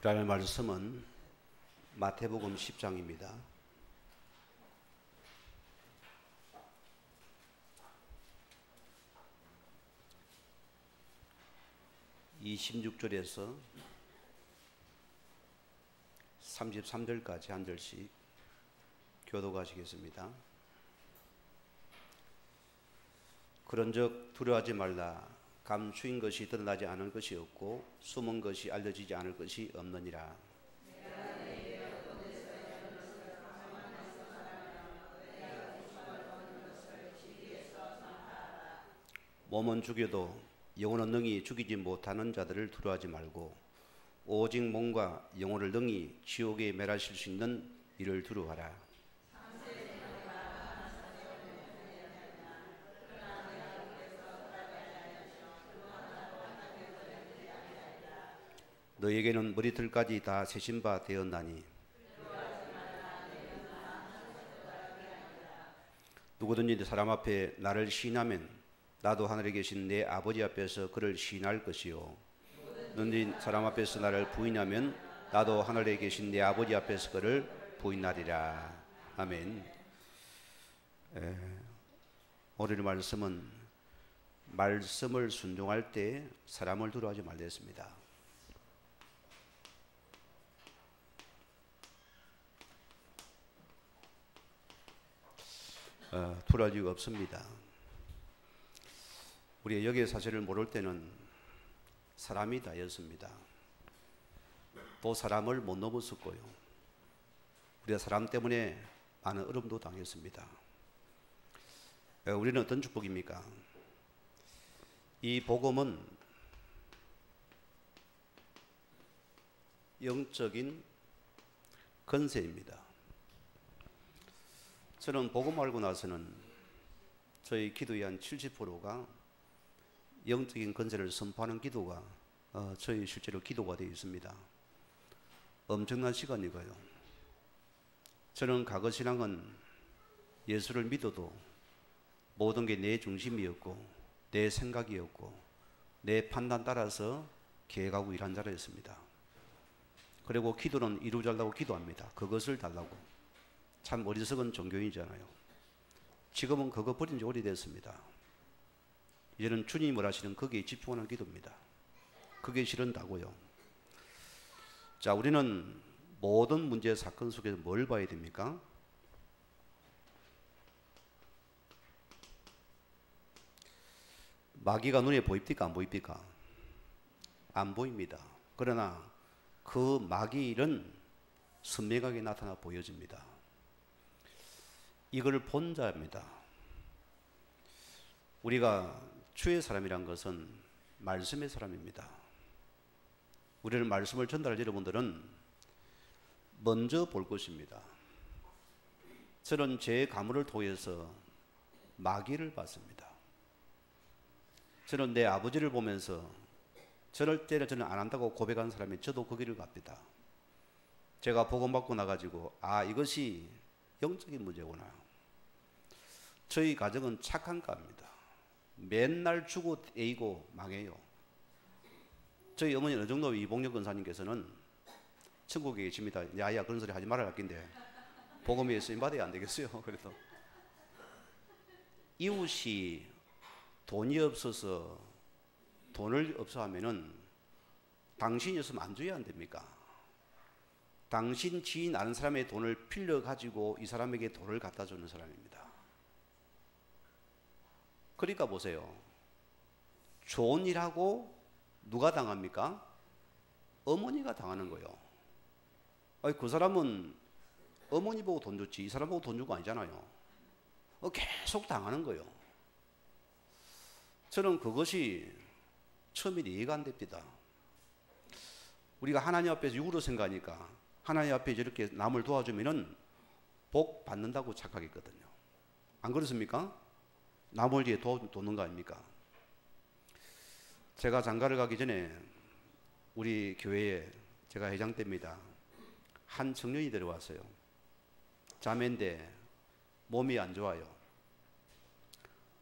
라는 말씀은 마태복음 10장입니다. 26절에서 33절까지 한 절씩 교독하시겠습니다. 그런즉 두려워하지 말라. 감추인 것이 드러나지 않을 것이 없고 숨은 것이 알려지지 않을 것이 없느니라. 몸은 죽여도 영혼은 능히 죽이지 못하는 자들을 두려워하지 말고 오직 몸과 영혼을 능히 지옥에 멸하실 수 있는 이를 두려워하라. 너에게는 머리털까지 다 세신 바 되었나니 누구든지 사람 앞에 나를 시인하면 나도 하늘에 계신 내 아버지 앞에서 그를 시인할 것이요 누구든지 사람 앞에서 나를 부인하면 나도 하늘에 계신 내 아버지 앞에서 그를 부인하리라. 아멘. 오늘 말씀은 말씀을 순종할 때 사람을 두려워하지 말라 했습니다. 두려워할 이유가 없습니다. 우리가 여기의 사실을 모를 때는 사람이 다였습니다. 또 사람을 못 넘었었고요. 우리가 사람 때문에 많은 어려움도 당했습니다. 우리는 어떤 축복입니까? 이 복음은 영적인 권세입니다. 저는 복음 알고 나서는 저희 기도의 한 70%가 영적인 권세를 선포하는 기도가 저희 실제로 기도가 되어 있습니다. 엄청난 시간이고요. 저는 과거 신앙은 예수를 믿어도 모든 게 내 중심이었고 내 생각이었고 내 판단 따라서 계획하고 일한 자였습니다. 그리고 기도는 이루어달라고 기도합니다. 그것을 달라고. 참 어리석은 종교인이잖아요. 지금은 그거 버린 지 오래됐습니다. 이제는 주님이 뭘 하시는 거기에 집중하는 기도입니다. 그게 싫은다고요. 자, 우리는 모든 문제 사건 속에서 뭘 봐야 됩니까? 마귀가 눈에 보입니까? 안 보입니까? 안 보입니다. 그러나 그 마귀는 선명하게 나타나 보여집니다. 이걸 본 자입니다. 우리가 주의 사람이란 것은 말씀의 사람입니다. 우리는 말씀을 전달할 여러분들은 먼저 볼 것입니다. 저는 제 가문을 통해서 마귀를 봤습니다. 저는 내 아버지를 보면서 절대로 저는 안 한다고 고백한 사람이 저도 그 길을 갑니다. 제가 복음 받고 나가지고 이것이 영적인 문제구나. 저희 가정은 착한 가입니다. 맨날 주고 애이고 망해요. 저희 어머니 어느 정도 이봉렬 권사님께서는 천국에 계십니다. 야야 그런 소리 하지 말아야 할 텐데 복음에 쓰임 받아야 안 되겠어요. 그래도 이웃이 돈이 없어서 돈을 없어 하면은 당신이 없으면 안 줘야 안 됩니까? 당신 지인 아는 사람의 돈을 빌려 가지고 이 사람에게 돈을 갖다 주는 사람입니다. 그러니까 보세요. 좋은 일하고 누가 당합니까? 어머니가 당하는 거예요. 그 사람은 어머니 보고 돈 줬지 이 사람 보고 돈 준 거 아니잖아요. 계속 당하는 거예요. 저는 그것이 처음에 이해가 안 됩니다. 우리가 하나님 앞에서 육으로 생각하니까 하나님 앞에 저렇게 남을 도와주면은 복 받는다고 착각했거든요. 안 그렇습니까? 남을 위해 돕는 거 아닙니까? 제가 장가를 가기 전에 우리 교회에 제가 회장 때입니다. 한 청년이 들어왔어요. 자매인데 몸이 안 좋아요.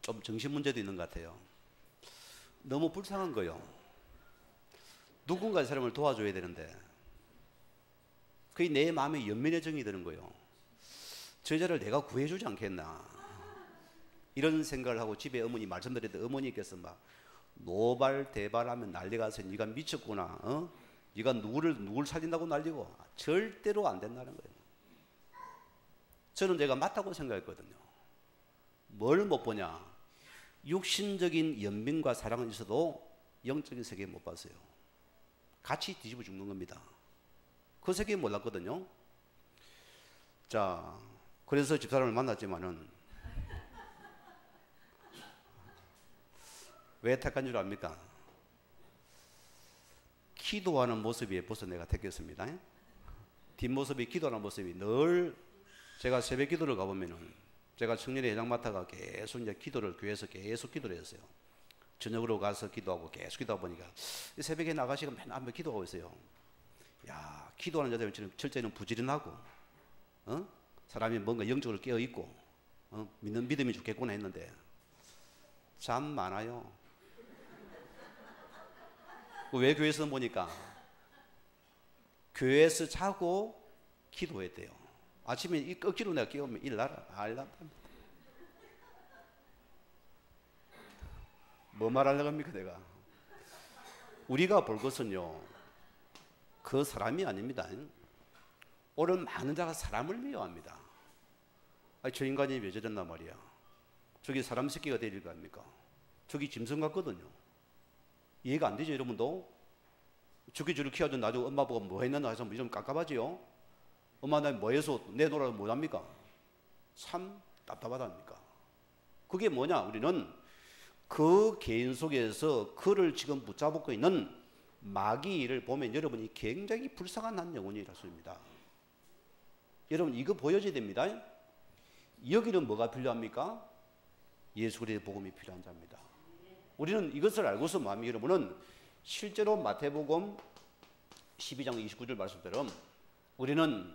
좀 정신 문제도 있는 것 같아요. 너무 불쌍한 거예요. 누군가 이 사람을 도와줘야 되는데 그게 내 마음에 연민의 정이 드는 거예요. 저 여자를 내가 구해주지 않겠나, 이런 생각을 하고 집에 어머니 말씀드렸는데 어머니께서 막 노발대발하면 난리가 나서 네가 미쳤구나, 네가 누굴 살린다고 난리고, 절대로 안 된다는 거예요. 저는 내가 맞다고 생각했거든요. 뭘 못 보냐? 육신적인 연민과 사랑은 있어도 영적인 세계 못 봤어요. 같이 뒤집어 죽는 겁니다. 그 세계 몰랐거든요. 자, 그래서 집사람을 만났지만은 왜 택한 줄 압니까? 기도하는 모습이 벌써 내가 택했습니다. 뒷모습이 기도하는 모습이 늘, 제가 새벽 기도를 가보면은 제가 청년회 회장 맡아가 계속 이제 기도를 교회에서 계속 기도를 했어요. 저녁으로 가서 기도하고 계속 기도하다 보니까 새벽에 나가시고 맨날 한번 기도하고 있어요. 야, 기도하는 여자는 철저히는 부지런하고, 사람이 뭔가 영적으로 깨어 있고, 믿는 믿음이 좋겠구나 했는데 잠 많아요. 왜 교회에서 보니까 교회에서 자고 기도했대요. 아침에 억지로 내가 깨우면 일나라 알랍니다. 뭐 말하려고 합니까 내가? 우리가 볼 것은요, 그 사람이 아닙니다. 오늘 많은 자가 사람을 미워합니다. 아니, 저 인간이 왜 저랬나 말이야. 저기 사람 새끼가 되릴 거 아닙니까? 저기 짐승 같거든요. 이해가 안 되죠, 여러분도? 저기 저를 키워준 나중에 엄마 보고 뭐 했나 해서 좀 깝깝하지요? 엄마 나 뭐 해서 내놓으라고 뭐 합니까? 참 답답하다니까. 그게 뭐냐? 우리는 그 개인 속에서 그를 지금 붙잡고 있는 마귀를 보면 여러분이 굉장히 불쌍한 한 영혼이라습니다. 여러분 이거 보여줘야 됩니다. 여기는 뭐가 필요합니까? 예수 그리스도의 복음이 필요한 자입니다. 우리는 이것을 알고서 마음이, 여러분은 실제로 마태복음 12장 29절 말씀대로 우리는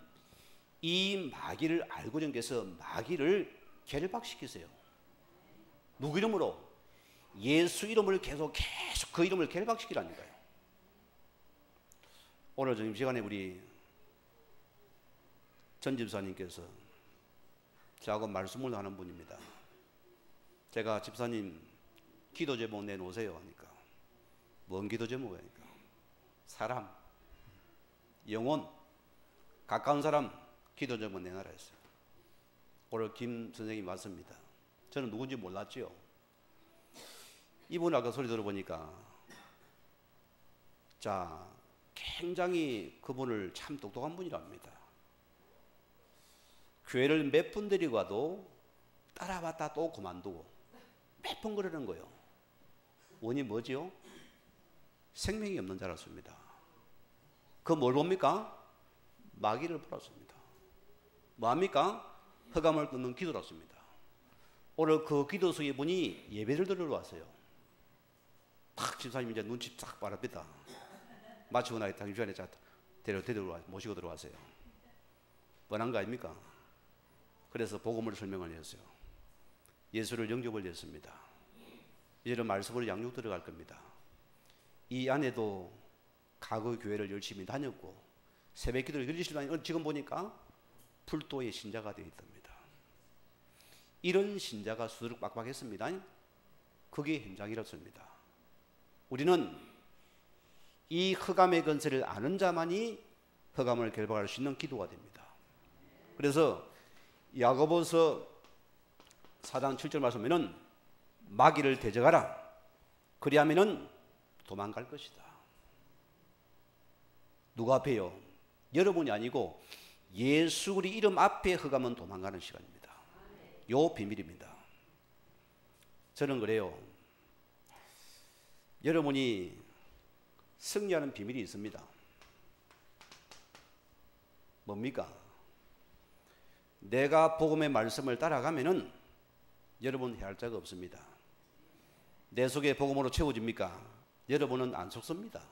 이 마귀를 알고 전개해서 마귀를 결박시키세요. 누구 이름으로? 예수 이름을 계속 그 이름을 결박시키라니까요. 오늘 점심시간에 우리 전 집사님께서 저하고 말씀을 하는 분입니다. 제가 집사님 기도 제목 내놓으세요 하니까, 뭔 기도 제목이니까? 사람, 영혼, 가까운 사람 기도 제목 내놔라 했어요. 오늘 김 선생님이 왔습니다. 저는 누군지 몰랐지요. 이분 아까 소리 들어보니까, 자, 굉장히 그분을 참 똑똑한 분이랍니다. 교회를 몇 분 데리고 가도 따라왔다 또 그만두고 몇 번 그러는 거예요. 원인이 뭐지요? 생명이 없는 자라습니다. 그 뭘 봅니까? 마귀를 보았습니다. 뭐합니까? 흑암을 끊는 기도랐습니다. 오늘 그 기도 속에 분이 예배를 들으러 왔어요. 탁 집사님 이제 눈치 싹 바랍니다. 마치고 나서 당일 시간에 모시고 들어왔어요. 뻔한 거 아닙니까? 그래서 복음을 설명을 했어요. 예수를 영접을 했습니다. 이제는 말씀으로 양육 들어갈 겁니다. 이 안에도 과거 교회를 열심히 다녔고 새벽 기도를 열심히 다니고 지금 보니까 풀도의 신자가 되어 있답니다. 이런 신자가 수두룩 빡빡했습니다. 그게 현장이었습니다. 우리는 이 흑암의 건세를 아는 자만이 흑암을 결박할 수 있는 기도가 됩니다. 그래서 야고보서 4장 7절 말씀에는 마귀를 대적하라. 그리하면은 도망갈 것이다. 누가 앞에요? 여러분이 아니고 예수 그리 이름 앞에 흑암은 도망가는 시간입니다. 요 비밀입니다. 저는 그래요. 여러분이 승리하는 비밀이 있습니다. 뭡니까? 내가 복음의 말씀을 따라가면은 여러분 해할 자가 없습니다. 내 속에 복음으로 채워집니까? 여러분은 안 속습니다.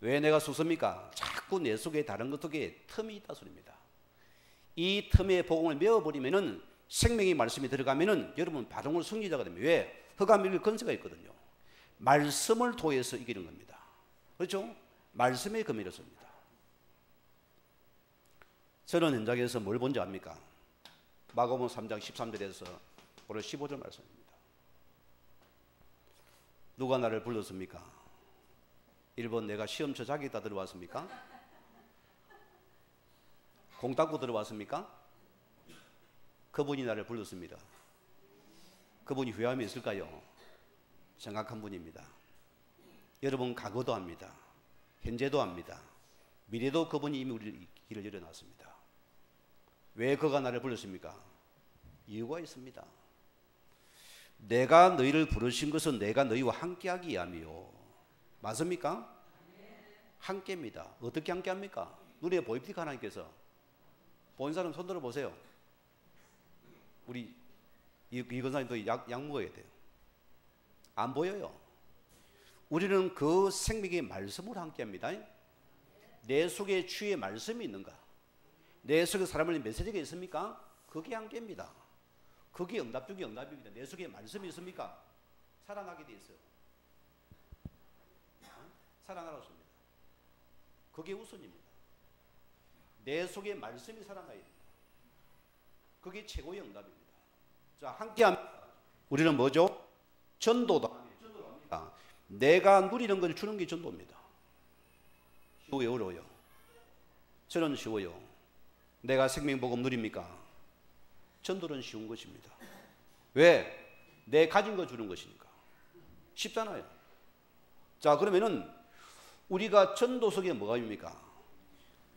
왜 내가 속습니까? 자꾸 내 속에 다른 것 속에 틈이 있다 소리입니다. 이 틈에 복음을 메워버리면은 생명의 말씀이 들어가면은 여러분 바로 승리자가 됩니다. 왜? 흑암을 이길 건세가 있거든요. 말씀을 통해서 이기는 겁니다. 그렇죠? 말씀의 검이었습니다. 저는 현장에서 뭘 본지 압니까? 마가복음 3장 13절에서 오늘 15절 말씀입니다. 누가 나를 불렀습니까? 1번 내가 시험쳐 자기다 들어왔습니까? 공 닦고 들어왔습니까? 그분이 나를 불렀습니다. 그분이 후회함이 있을까요? 정확한 분입니다. 여러분 과거도 합니다. 현재도 합니다. 미래도 그분이 이미 우리 길을 열어놨습니다. 왜 그가 나를 불렀습니까? 이유가 있습니다. 내가 너희를 부르신 것은 내가 너희와 함께하기 위함이요. 맞습니까? 함께입니다. 어떻게 함께합니까? 눈에 보입니까? 하나님께서. 본 사람 손 들어보세요. 우리 이 권사님도 약 먹어야 돼요. 안 보여요. 우리는 그 생명의 말씀으로 함께합니다. 내 속에 주의 말씀이 있는가? 내 속에 사람을 메시지가 있습니까? 그게 함께입니다. 그게 응답 중에 응답입니다. 내 속에 말씀이 있습니까? 살아나게 돼 있어요. 살아나라고 씁니다. 그게 우선입니다. 내 속에 말씀이 살아나야 됩니다. 그게 최고의 응답입니다. 자, 함께합니다. 우리는 뭐죠? 전도다. 내가 누리는 걸 주는 게 전도입니다. 쉬워요, 어려워요? 저는 쉬워요. 내가 생명복음 누립니까? 전도는 쉬운 것입니다. 왜? 내 가진 거 주는 것이니까. 쉽잖아요. 자, 그러면은 우리가 전도 속에 뭐가 입니까?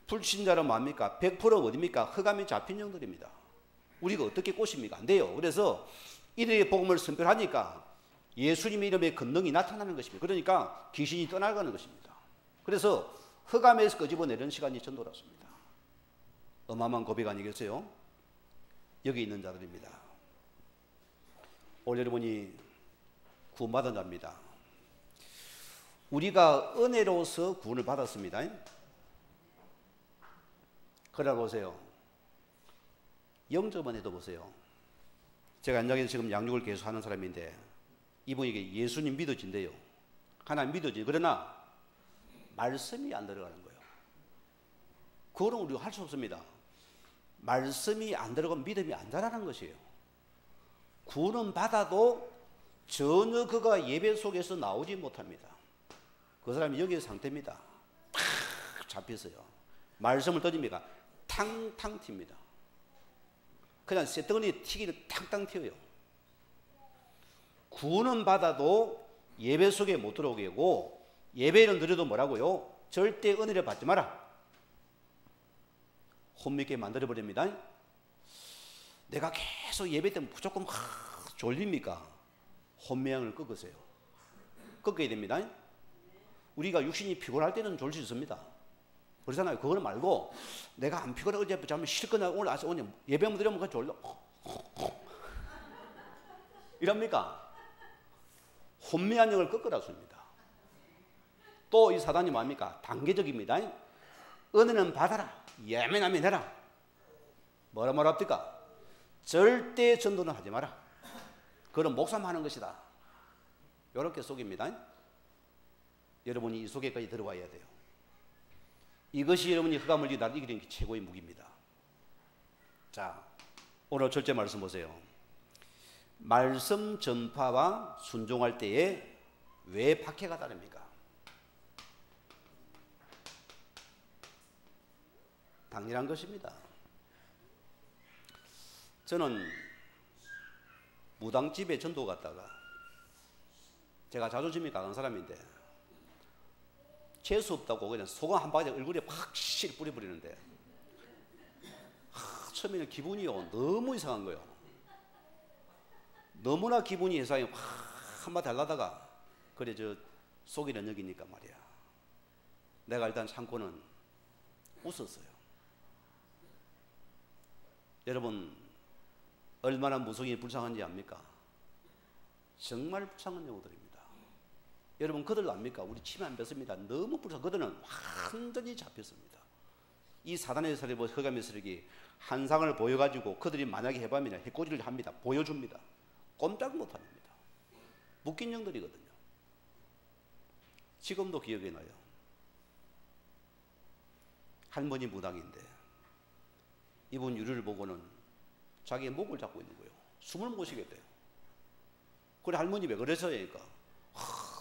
불신자는 뭡니까? 100% 어디입니까? 흑암이 잡힌 영들입니다. 우리가 어떻게 꼬십니까? 안 돼요. 그래서 이들의 복음을 선별하니까 예수님의 이름의 권능이 나타나는 것입니다. 그러니까 귀신이 떠나가는 것입니다. 그래서 흑암에서 끄집어내는 시간이 전도라습니다. 어마어마한 고백 아니겠어요? 여기 있는 자들입니다. 오늘 여러분이 구원받은 자입니다. 우리가 은혜로서 구원을 받았습니다. 그래 보세요. 영접만 해도 보세요. 제가 현장에서 지금 양육을 계속 하는 사람인데 이분에게 예수님 믿어진대요. 하나님 믿어지. 그러나 말씀이 안 들어가는 거예요. 그거는 우리가 할 수 없습니다. 말씀이 안 들어가면 믿음이 안 자라는 것이에요. 구원은 받아도 전혀 그가 예배 속에서 나오지 못합니다. 그 사람이 여기의 상태입니다. 탁 잡혔어요. 말씀을 던집니까? 탕탕 튑니다. 그냥 쇳덩어리 튀기를 탕탕 튀어요. 구원은 받아도 예배 속에 못 들어오게 하고 예배는 드려도 뭐라고요? 절대 은혜를 받지 마라. 혼미게 만들어버립니다. 내가 계속 예배 때 무조건 졸립니까? 혼미양을 꺾으세요. 꺾어야 됩니다. 우리가 육신이 피곤할 때는 졸 수 있습니다. 그렇잖아요. 그거는 말고 내가 안 피곤해 어제 잠을 실컷 오늘 예배 한번 드리면 그 졸려. 이럽니까? 혼미한 영을 꺾으라습니다. 또 이 사단이 뭡니까? 단계적입니다. 은혜는 받아라. 예매나면 해라. 뭐라 합니까? 절대 전도는 하지 마라. 그건 목사만 하는 것이다. 이렇게 속입니다. 여러분이 이 속에까지 들어와야 돼요. 이것이 여러분이 흑암을 이기는 최고의 무기입니다. 자, 오늘 첫째 말씀 보세요. 말씀 전파와 순종할 때에 왜 박해가 다릅니까? 당연한 것입니다. 저는 무당집에 전도 갔다가 제가 자존심이 강한 사람인데 재수 없다고 그냥 소금 한 바가지 얼굴에 확실히 뿌려버리는데 처음에는 기분이요 너무 이상한 거예요. 너무나 기분이 이상해. 한마디 하려다가 그래 저 속이는 여기니까 말이야. 내가 일단 참고는 웃었어요. 여러분 얼마나 무속인이 불쌍한지 압니까? 정말 불쌍한 영혼들입니다. 여러분 그들 압니까? 우리 침 안 뱉습니다. 너무 불쌍. 그들은 완전히 잡혔습니다. 이 사단의 세력, 흑암의 세력이 한상을 보여가지고 그들이 만약에 해밤이나 해코지를 합니다. 보여줍니다. 꼼짝 못합니다. 묶인 영들이거든요. 지금도 기억이 나요. 할머니 무당인데 이분 유리를 보고는 자기의 목을 잡고 있는 거예요. 숨을 못 쉬겠대요. 그래 할머니 왜 그래서요? 그러니까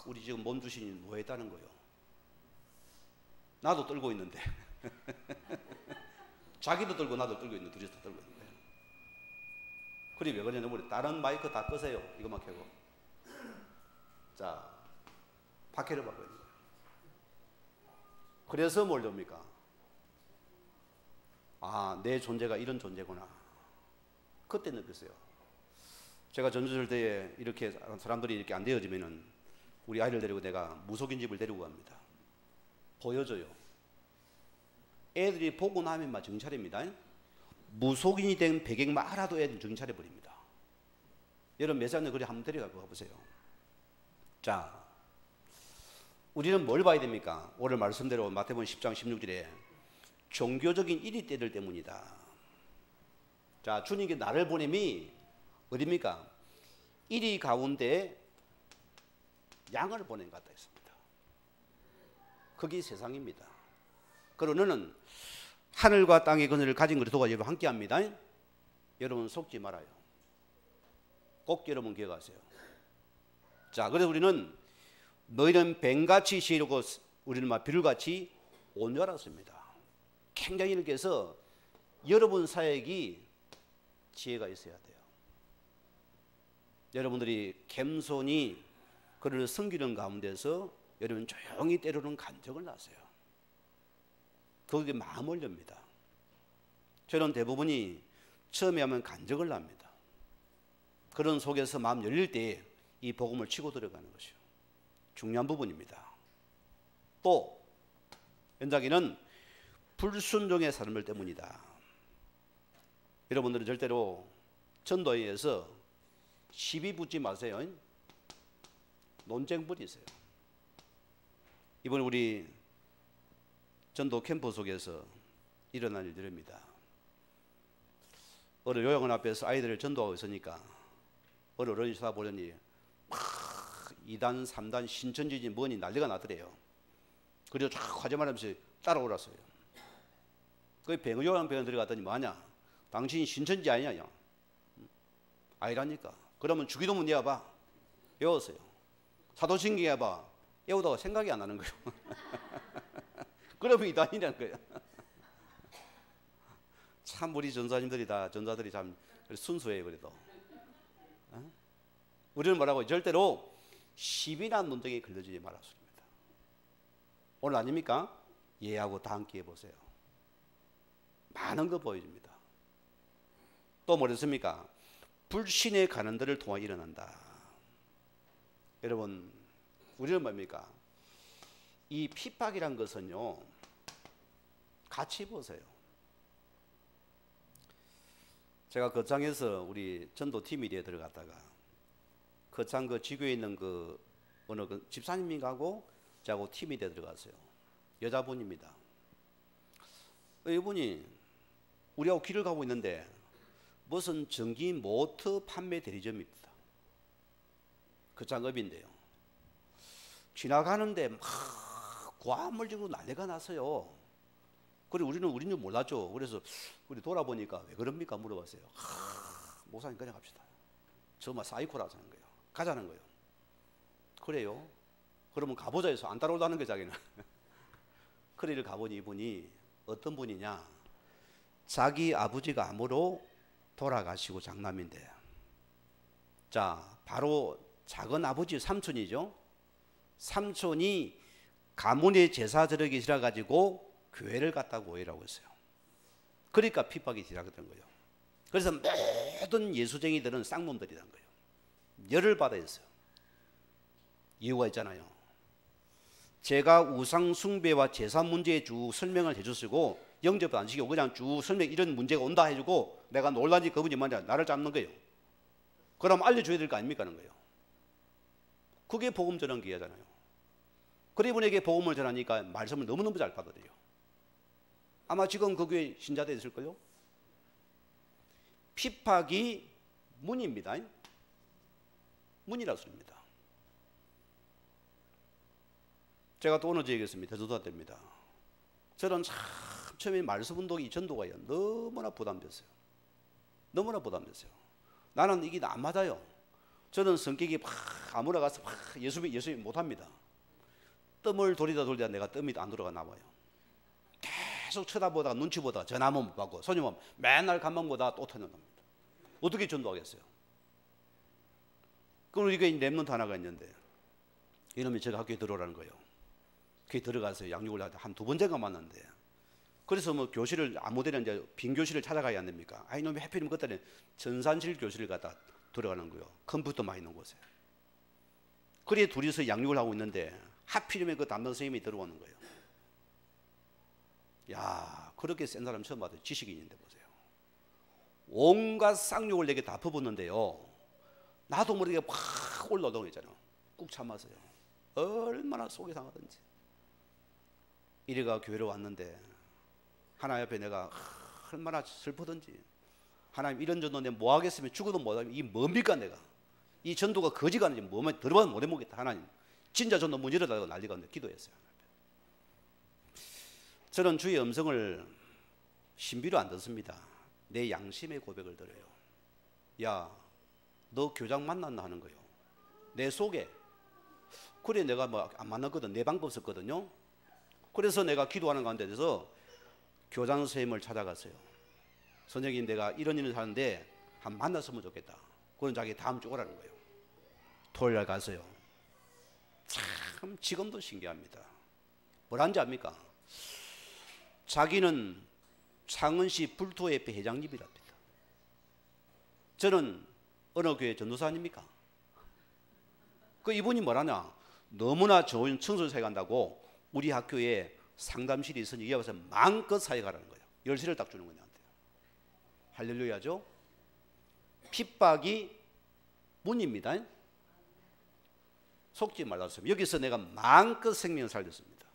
우리 지금 몸주신이 뭐 했다는 거예요. 나도 떨고 있는데 자기도 떨고 나도 떨고 있는데 둘이서 다 떨고 있는 거예요. 그래 왜 그러냐면 우리 다른 마이크 다 끄세요. 이것만 켜고. 자, 박해를 받고 있는 거예요. 그래서 뭘 됩니까? 아, 내 존재가 이런 존재구나. 그때 느꼈어요. 제가 전주절 때에 이렇게 사람들이 이렇게 안 되어지면은 우리 아이를 데리고 내가 무속인 집을 데리고 갑니다. 보여줘요. 애들이 보고 나면 막 정신 차립니다. 무속인이 된 배경만 알아도 애들 정신 차려버립니다. 여러분 몇 살인데 그래 한번 데려가고 가보세요. 자, 우리는 뭘 봐야 됩니까? 오늘 말씀대로 마태복음 10장 16절에 종교적인 이리때들 때문이다. 자, 주님께 나를 보냄이 어디입니까? 이리 가운데 양을 보낸 것 같다 했습니다. 그게 세상입니다. 그리고 너는 하늘과 땅의 근원을 가진 그리스도가 여러분 함께합니다. 여러분 속지 말아요. 꼭 여러분 기억하세요. 자, 그래서 우리는 너희는 뱀같이 지혜롭고 우리는 막 비둘같이 온유하였습니다. 굉장히 이렇게 해서 여러분 사역이 지혜가 있어야 돼요. 여러분들이 겸손히 그를 섬기는 가운데서 여러분 조용히 때로는 간증을 하세요. 그게 마음을 엽니다. 저는 대부분이 처음에 하면 간증을 합니다. 그런 속에서 마음 열릴 때 이 복음을 치고 들어가는 것이요. 중요한 부분입니다. 또 연장에는 불순종의 삶을 때문이다. 여러분들은 절대로 전도에 의해서 시비 붙지 마세요. 논쟁 부리세요. 이번에 우리 전도 캠프 속에서 일어난 일들입니다. 어느 요양원 앞에서 아이들을 전도하고 있으니까 어느 어른이 쳐다보더니 막 2단, 3단 신천지지 뭐니 난리가 나더래요. 그래서 쫙 화제말하면서 따라오랐어요. 그 요양병원 들어갔더니 뭐하냐? 당신이 신천지 아니냐? 아니라니까. 그러면 주기도문 외워봐. 외웠어요. 사도신경 해봐. 외우다가 생각이 안 나는 거예요. 그러면 이단이라는 거예요. 참 우리 전사님들이 다 전사들이 참 순수해요. 그래도 우리는 뭐라고 절대로 시비란 논쟁에 걸려지지 말았습니다. 오늘 아닙니까? 얘하고 다 함께 해보세요. 많은 거 보여줍니다. 또 뭐랬습니까? 불신의 가난들을 통해 일어난다. 여러분 우리는 뭡니까? 이 핍박이란 것은요 같이 보세요. 제가 거창에서 우리 전도팀에 들어갔다가 거창 그 지교에 있는 그 어느 그 집사님하고 저하고 팀에 들어갔어요. 여자분입니다. 이분이 우리하고 길을 가고 있는데 무슨 전기 모터 판매 대리점입니다. 거창업인데요. 지나가는데 막 과물질로 난리가 났어요. 그리고 우리는 줄 몰랐죠. 그래서 우리 돌아보니까 왜 그럽니까 물어봤어요. 목사님 그냥 갑시다. 정말 사이코라서 하는 거예요. 가자는 거예요. 그래요? 그러면 가보자 해서 안 따라오다는 거예요, 자기는. 그래를 가보니 이분이 어떤 분이냐? 자기 아버지가 암으로 돌아가시고 장남인데, 자, 바로 작은 아버지 삼촌이죠. 삼촌이 가문의 제사 드리기 싫어가지고 교회를 갔다고 오해라고 했어요. 그러니까 핍박이 시작된 거예요. 그래서 모든 예수쟁이들은 쌍놈들이란 거예요. 열을 받아야 했어요. 이유가 있잖아요. 제가 우상 숭배와 제사 문제에 쭉 설명을 해줬고 영접도 안 시키고 그냥 쭉 설명 이런 문제가 온다 해주고 내가 놀란지 그분이 말이야 나를 잡는 거예요. 그럼 알려줘야 될 거 아닙니까 하는 거예요. 그게 복음 전하는 기회잖아요. 그래 이분에게 복음을 전하니까 말씀을 너무너무 잘 받아들여요. 아마 지금 그 교회 신자들 있을걸요. 핍박이 문입니다. 문이라고 씁니다. 제가 또 어느 지역에 있습니다. 대전도 때입니다. 저는 참 처음에 말씀 운동이 전도가요. 너무나 부담됐어요. 너무나 부담됐어요. 나는 이게 안 맞아요. 저는 성격이 막 아무나 가서 막 예수님 못합니다. 뜸을 돌리다 내가 뜸이 안 돌아가 나와요. 계속 쳐다보다가 눈치 보다가 전화 한번 못 받고 손님 오면 맨날 간만 보다가 또 터져납니다. 어떻게 전도하겠어요? 그럼 우리가 랩런트 하나가 있는데 이놈이 제가 학교에 들어오라는 거예요. 교회 들어가서 양육을 한 두 번째가 만났는데 그래서 뭐 교실을 아무데나 이제 빈 교실을 찾아가야 안 됩니까? 아 이놈이 하필이면 그때는 전산실 교실을 갖다 들어가는 거예요. 컴퓨터 많이 있는 곳에. 그래 둘이서 양육을 하고 있는데 하필이면 그 담당 선생님이 들어오는 거예요. 야 그렇게 센 사람 처음 봤어요. 지식인인데 보세요. 온갖 쌍욕을 내게 다 퍼붓는데요. 나도 모르게 팍 올라오는 있잖아요. 꾹 참았어요. 얼마나 속이 상하든지. 이래가 교회로 왔는데 하나님 앞에 내가 얼마나 슬프든지 하나님 이런 전도 내가 뭐 하겠으면 죽어도 못하면 이 뭡니까 내가 이 전도가 거지가 아닌지 뭐만 들어봐도 못 해먹겠다. 하나님 진짜 전도 문 열어달라고 난리가 났는데 기도했어요. 저는 주의 음성을 신비로 안 듣습니다. 내 양심의 고백을 드려요. 야 너 교장 만났나 하는 거예요. 내 속에. 그래 내가 뭐 안 만났거든. 내 방법 썼거든요. 그래서 내가 기도하는 가운데서 교장 선생님을 찾아갔어요. 선생님 내가 이런 일을 하는데 한 만났으면 좋겠다. 그건 자기 다음 주 오라는 거예요. 토요일 날 갔어요. 참 지금도 신기합니다. 뭐라는지 압니까? 자기는 창원시 불토협회 회장님이랍니다. 저는 어느 교회 전도사 아닙니까? 그 이분이 뭐라냐? 너무나 좋은 청소년 사역한다고 우리 학교에 상담실이 있으니 이에 와서 마음껏 사역하라는 거예요. 열쇠를 딱 주는 거예요. 할렐루야죠. 핍박이 문입니다. 속지 말랐습니다. 여기서 내가 마음껏 생명을 살렸습니다.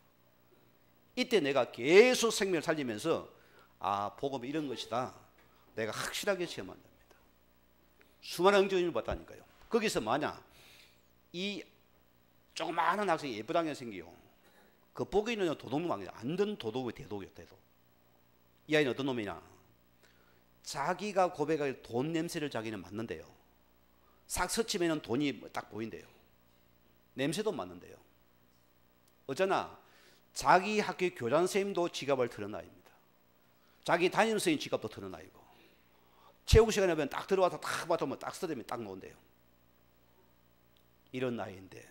이때 내가 계속 생명을 살리면서 아 복음이 이런 것이다. 내가 확실하게 체험한답니다. 수많은 응전을 봤다니까요. 거기서 뭐냐 이 조그마한 학생이 예쁘다게 생기요. 겉보기에는 도둑놈 아니야. 완전 도둑이 대독이요. 대독. 이 아이는 어떤 놈이냐? 자기가 고백할 돈 냄새를 자기는 맡는데요. 싹 스치면 돈이 딱 보인대요. 냄새도 맡는데요. 어쩌나 자기 학교 교장 선생님도 지갑을 털은 아이입니다. 자기 담임 선생님 지갑도 털은 아이고 체육 시간에 보면 딱 들어와서 딱 맡으면 딱 쓰더면 딱 놓은대요. 이런 나이인데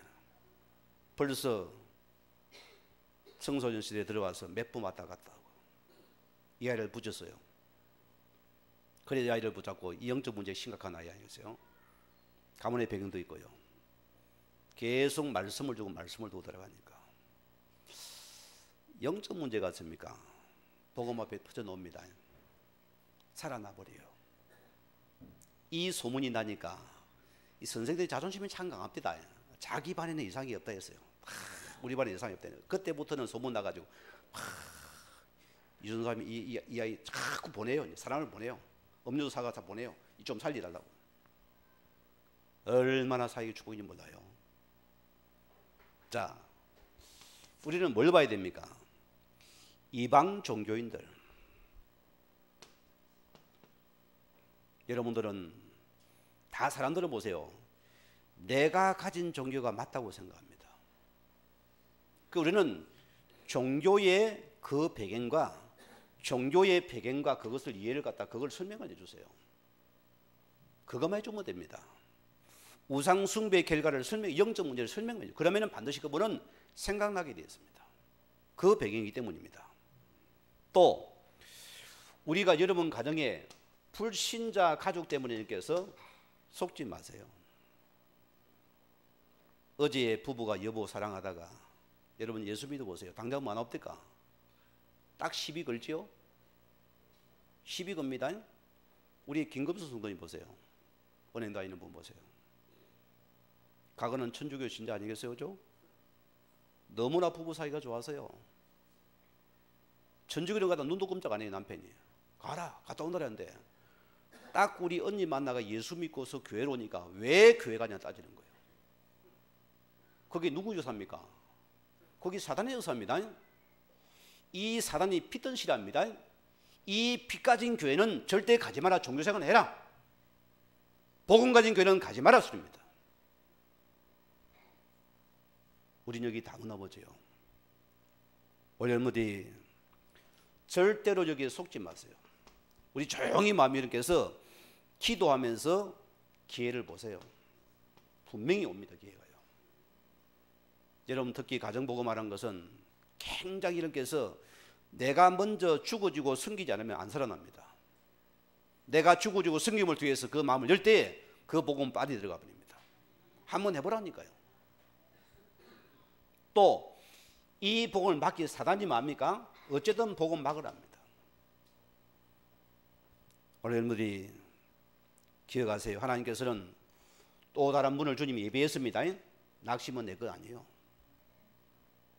벌써 청소년 시대에 들어와서 몇 번 왔다 갔다 하고 이 아이를 붙였어요. 그래 이 아이를 붙잡고 이 영적 문제 심각한 아이 아니겠어요? 가문의 배경도 있고요. 계속 말씀을 주고 말씀을 두고 들어가니까 영적 문제가 있습니까? 복음 앞에 터져 놓습니다. 살아나 버려요. 이 소문이 나니까 이 선생들의 자존심이 참 강합니다. 자기 반에는 이상이 없다 했어요. 우리 반에 이상이 없다. 그때부터는 소문 나가지고 이 전사님이 이 아이 자꾸 보내요. 사람을 보내요. 음료수 사가서 보내요. 좀 살리달라고. 얼마나 사역이 죽어있는지 몰라요. 자, 우리는 뭘 봐야 됩니까? 이방 종교인들. 여러분들은 다 사람들은 보세요. 내가 가진 종교가 맞다고 생각합니다. 우리는 종교의 그 배경과 종교의 배경과 그것을 이해를 갖다 그걸 설명을 해주세요. 그것만 해주면 됩니다. 우상 숭배의 결과를 영적 문제를 설명해요. 그러면 반드시 그분은 생각나게 되어 있습니다. 그 배경이기 때문입니다. 또 우리가 여러분 가정에 불신자 가족 때문에 느껴서 속지 마세요. 어제 부부가 여보 사랑하다가 여러분 예수 믿어보세요. 당장 뭐 하나 없을까? 딱 시비 걸지요? 시비 겁니다. 우리 김금수 성도님 보세요. 은행 다니는 분 보세요. 과거는 천주교 신자 아니겠어요? 그죠? 너무나 부부 사이가 좋아서요. 천주교를 가다 눈도 꼼짝 안 해요. 남편이. 가라 갔다 온다는데 딱 우리 언니 만나가 예수 믿고서 교회로 오니까 왜 교회 가냐 따지는 거예요. 거기 누구 여사입니까? 거기 사단의 여사입니다. 이 사단이 핏던 시랍니다. 이 피 가진 교회는 절대 가지 마라. 종교생활 해라. 복음 가진 교회는 가지 마라 소리입니다. 우린 여기 당연하보지요. 우리 여러분들이 절대로 여기에 속지 마세요. 우리 조용히 마음이 이렇게 해서 기도하면서 기회를 보세요. 분명히 옵니다. 기회가요. 여러분 특히 가정복음하라는 것은 굉장히 이렇게 해서 내가 먼저 죽어지고 섬기지 않으면 안 살아납니다. 내가 죽어지고 섬김을 위해서 그 마음을 열 때 그 복음 빨리 들어가 버립니다. 한번 해보라니까요. 또 이 복음을 막기 사단이 뭡니까? 어쨌든 복음 막으랍니다. 오늘 여러분들이 기억하세요. 하나님께서는 또 다른 문을 주님이 예비했습니다. 낙심은 내 것 아니에요.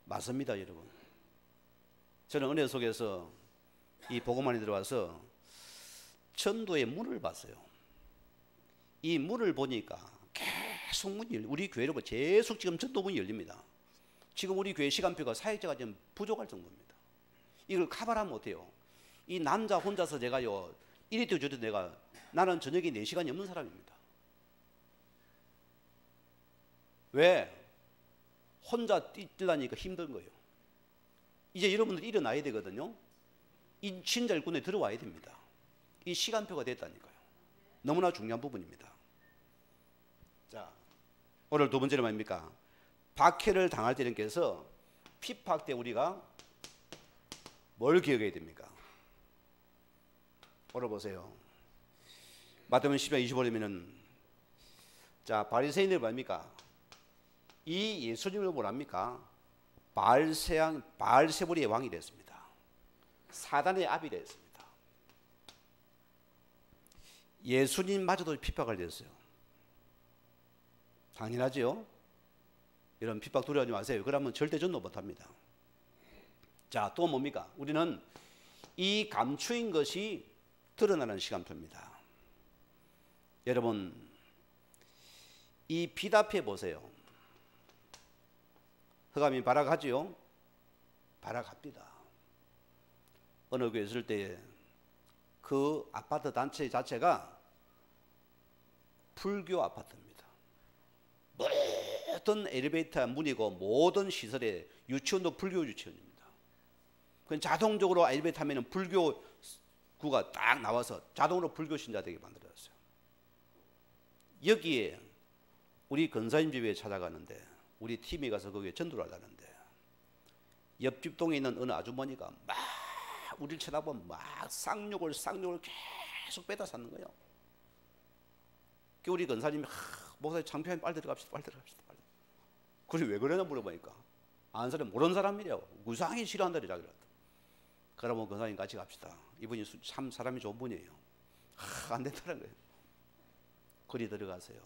맞습니다, 여러분. 저는 은혜 속에서 이 복음 안에 들어와서 전도의 문을 봤어요. 이 문을 보니까 계속 문이 열립니다. 우리 교회로 계속 지금 전도문이 열립니다. 지금 우리 교회 시간표가 사역자가 좀 부족할 정도입니다. 이걸 카바하면 어때요? 이 남자 혼자서 제가요, 이리도 저리도 나는 저녁에 4시간이 없는 사람입니다. 왜? 혼자 뛰려니까 힘든 거예요. 이제 여러분들 일어나야 되거든요. 이 신자 일꾼에 들어와야 됩니다. 이 시간표가 됐다니까요. 너무나 중요한 부분입니다. 자, 오늘 두 번째는 뭡니까? 박해를 당할 때 이렇게해서 핍박 때 우리가 뭘 기억해야 됩니까? 오늘 보세요. 마태복음 10장 25절이면은 자, 바리새인들 뭡니까? 이 예수님을 뭐랍니까? 바알세불의 왕이 됐습니다. 사단의 아비 됐습니다. 예수님마저도 핍박을 됐어요. 당연하지요? 이런 핍박 두려워하지 마세요. 그러면 절대 전도 못합니다. 자, 또 뭡니까? 우리는 이 감추인 것이 드러나는 시간표입니다. 여러분, 이 빛 앞에 보세요. 흑암이 발악하지요? 발악합니다. 어느 교회 있을 때 그 아파트 단체 자체가 불교 아파트입니다. 모든 엘리베이터 문이고 모든 시설에 유치원도 불교 유치원입니다. 그건 자동적으로 엘리베이터 타면 불교구가 딱 나와서 자동으로 불교 신자 되게 만들어졌어요. 여기에 우리 권사님 집에 찾아가는데 우리 팀이 가서 거기에 전도를 하려는데 옆집 동에 있는 어느 아주머니가 막 우리를 쳐다보면 막 쌍욕을 계속 빼다 사는 거예요. 우리 권사님이 목사님 창피하면 빨리 들어갑시다. 빨리. 그래 왜 그러냐 물어보니까 아는 사람 모르는 사람이래요. 무상히 싫어한다리 자기를. 그러면 권사님 같이 갑시다. 이분이 참 사람이 좋은 분이에요. 안 된다는 거예요. 그리 들어가세요.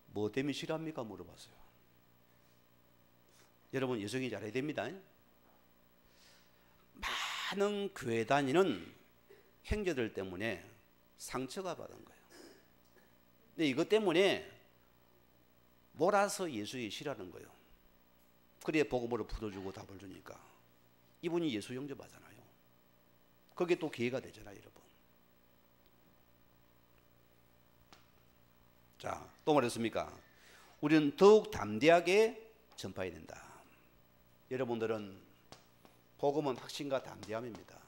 뭐 때문에 싫어합니까? 물어봤어요. 여러분 예정이 잘해야 됩니다. 많은 교회 다니는 형제들 때문에 상처가 받은 거예요. 근데 이것 때문에 몰아서 예수에 싫어하는 거예요. 그래야 복음으로 풀어주고 답을 주니까 이분이 예수 영접하잖아요. 그게 또 기회가 되잖아요, 여러분. 자, 또 말했습니까? 우리는 더욱 담대하게 전파해야 된다. 여러분들은 복음은 확신과 담대함입니다.